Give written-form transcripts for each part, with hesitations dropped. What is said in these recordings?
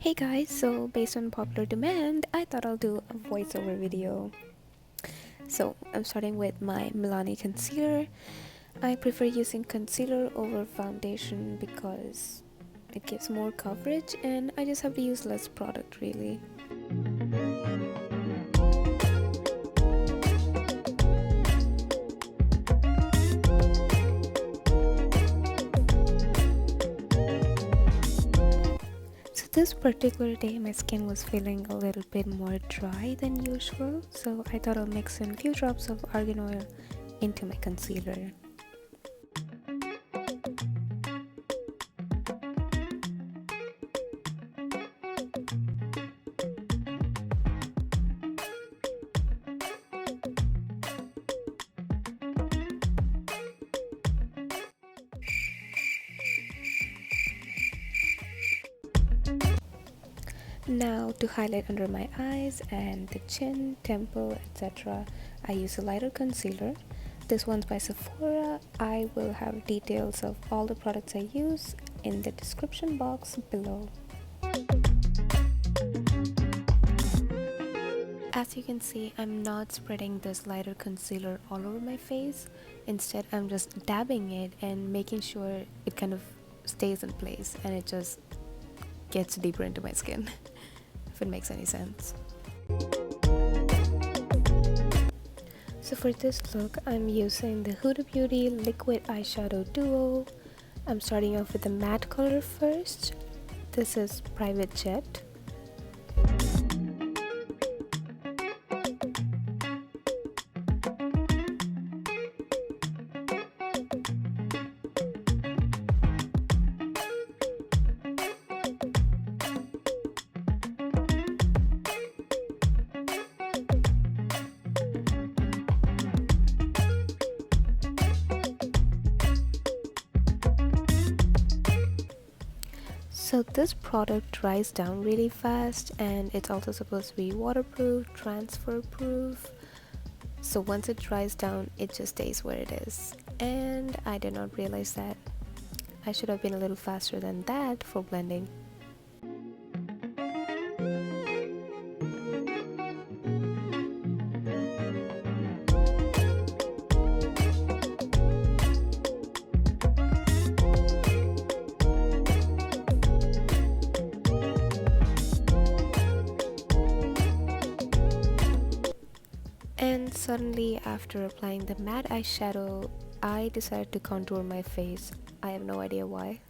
Hey guys, so based on popular demand, I thought I'll do a voiceover video. So I'm starting with my Milani concealer. I prefer using concealer over foundation because it gives more coverage and I just have to use less product really. So this particular day my skin was feeling a little bit more dry than usual, so I thought I'll mix in a few drops of argan oil into my concealer. Now to highlight under my eyes and the chin, temple, etc. I use a lighter concealer. This one's by Sephora. I will have details of all the products I use in the description box below. As you can see, I'm not spreading this lighter concealer all over my face. Instead, I'm just dabbing it and making sure it kind of stays in place and it just gets deeper into my skin. If it makes any sense. So for this look, I'm using the Huda Beauty Liquid Eyeshadow Duo. I'm starting off with the matte color first. This is Private Jet. So this product dries down really fast and it's also supposed to be waterproof, transfer proof. So once it dries down, it just stays where it is. And I did not realize that. I should have been a little faster than that for blending. And suddenly, after applying the matte eyeshadow, I decided to contour my face. I have no idea why.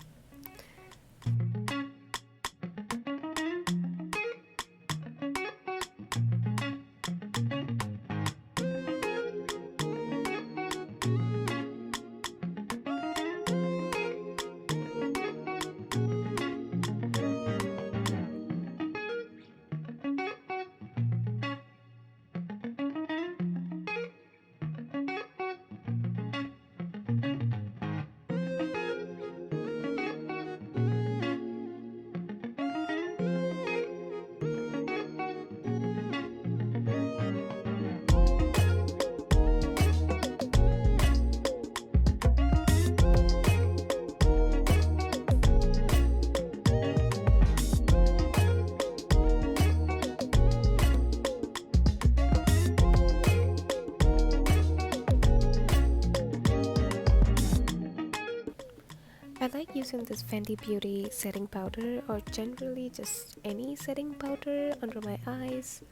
I like using this Fenty Beauty setting powder or generally just any setting powder under my eyes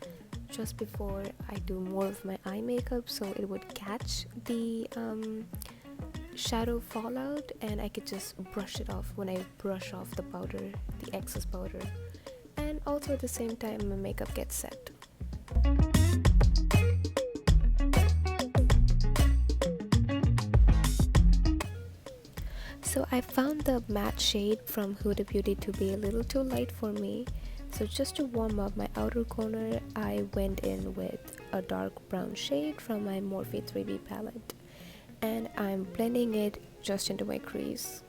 just before I do more of my eye makeup so it would catch the shadow fallout and I could just brush it off when I brush off the powder, the excess powder. And also at the same time my makeup gets set. So I found the matte shade from Huda Beauty to be a little too light for me. So just to warm up my outer corner, I went in with a dark brown shade from my Morphe 3B palette. And I'm blending it just into my crease.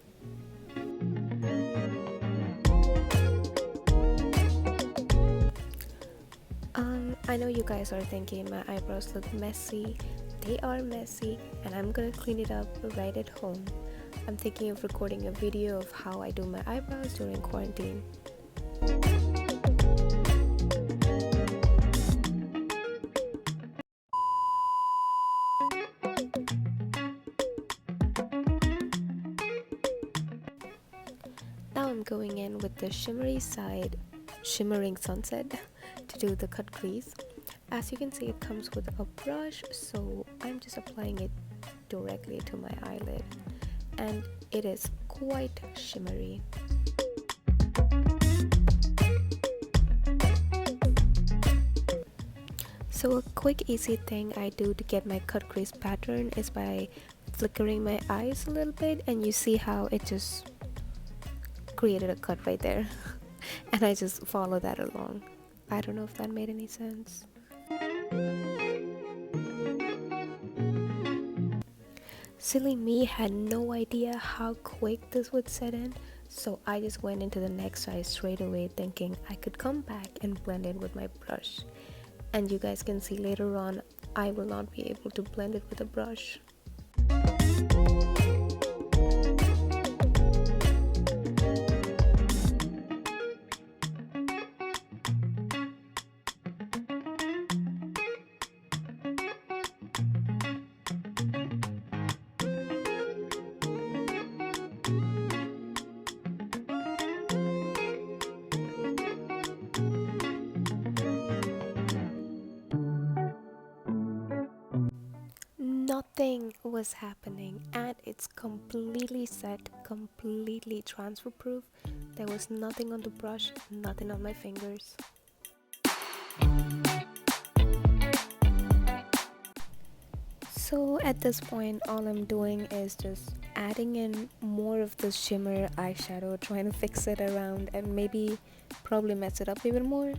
I know you guys are thinking my eyebrows look messy. They are messy and I'm gonna clean it up right at home. I'm thinking of recording a video of how I do my eyebrows during quarantine. with the shimmery side, Shimmering Sunset, to do the cut crease. As you can see, it comes with a brush, so I'm just applying it directly to my eyelid, and it is quite shimmery. So a quick easy thing I do to get my cut crease pattern is by flickering my eyes a little bit, and you see how it just created a cut right there. And I just follow that along. I don't know if that made any sense. Silly me had no idea how quick this would set in, so I just went into the next side straight away, thinking I could come back and blend in with my brush. And you guys can see later on, I will not be able to blend it with a brush. Nothing was happening, and it's completely set, completely transfer proof. There was nothing on the brush, nothing on my fingers. So at this point, all I'm doing is just adding in more of the shimmer eyeshadow, trying to fix it around and maybe probably mess it up even more.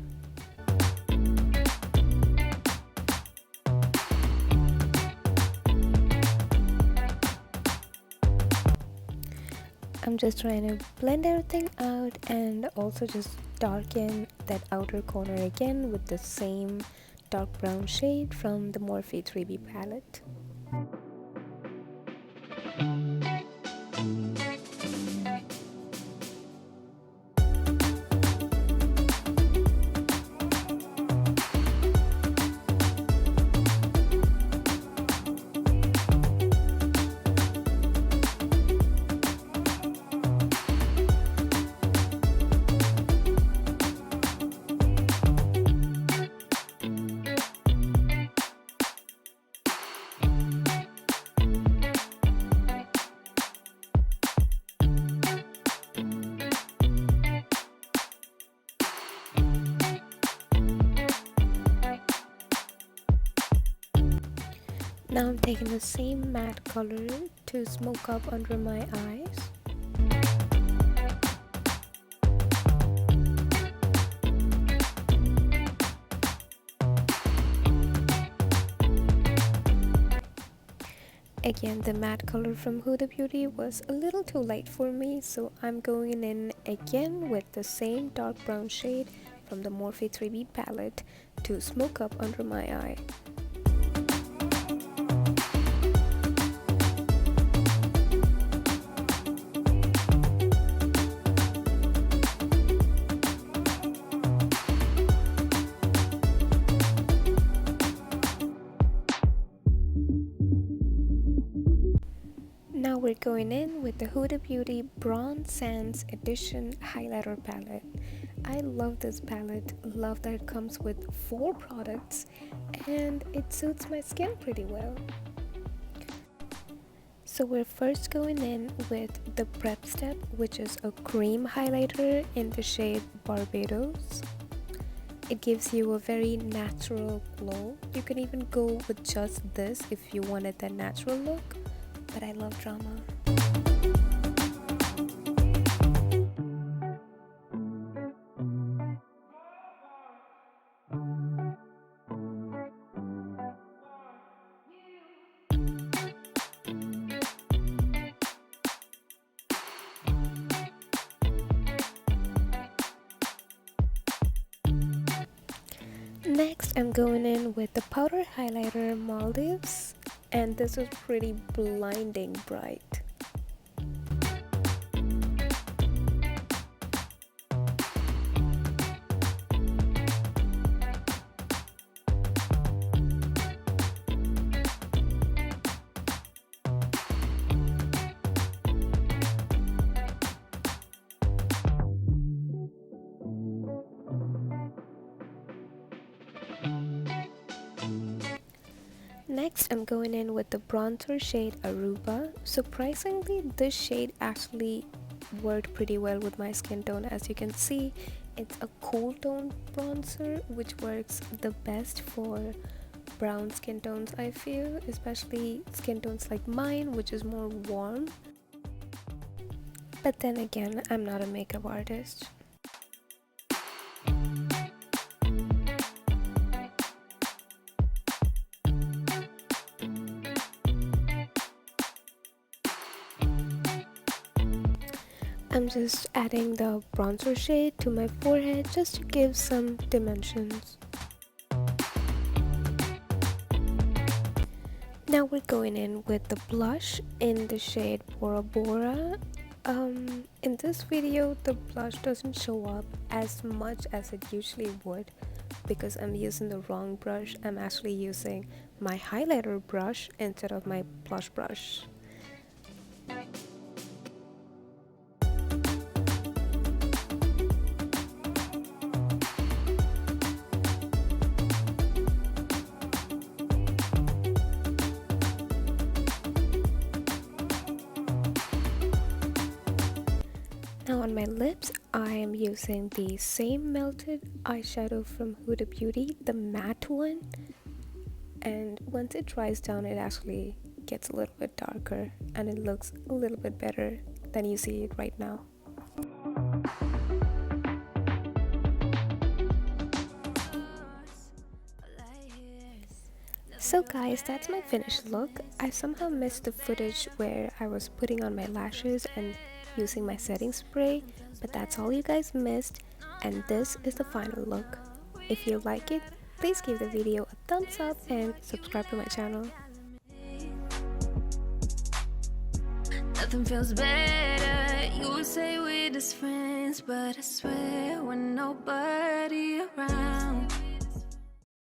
I'm just trying to blend everything out and also just darken that outer corner again with the same dark brown shade from the Morphe 3B palette. Now I'm taking the same matte color to smoke up under my eyes. Again, the matte color from Huda Beauty was a little too light for me, so I'm going in again with the same dark brown shade from the Morphe 3B palette to smoke up under my eye. Now we're going in with the Huda Beauty Bronze Sands Edition Highlighter Palette. I love this palette, love that it comes with 4 products and it suits my skin pretty well. So we're first going in with the Prep Step, which is a cream highlighter in the shade Barbados. It gives you a very natural glow. You can even go with just this if you wanted that natural look. But I love drama. Next, I'm going in with the powder highlighter Maldives. And this is pretty blinding bright. Next, I'm going in with the bronzer shade Aruba. Surprisingly, this shade actually worked pretty well with my skin tone. As you can see, it's a cool tone bronzer, which works the best for brown skin tones, I feel, especially skin tones like mine, which is more warm. But then again, I'm not a makeup artist. I'm just adding the bronzer shade to my forehead just to give some dimensions. Now we're going in with the blush in the shade Bora Bora. In this video, the blush doesn't show up as much as it usually would because I'm using the wrong brush. I'm actually using my highlighter brush instead of my blush brush. Now on my lips, I am using the same melted eyeshadow from Huda Beauty, the matte one. And once it dries down, it actually gets a little bit darker and it looks a little bit better than you see it right now. So guys, that's my finished look. I somehow missed the footage where I was putting on my lashes and using my setting spray, but that's all you guys missed, and this is the final look. If you like it, please give the video a thumbs up and subscribe to my channel. Nothing feels better. You would say we're just friends, but I swear when nobody around.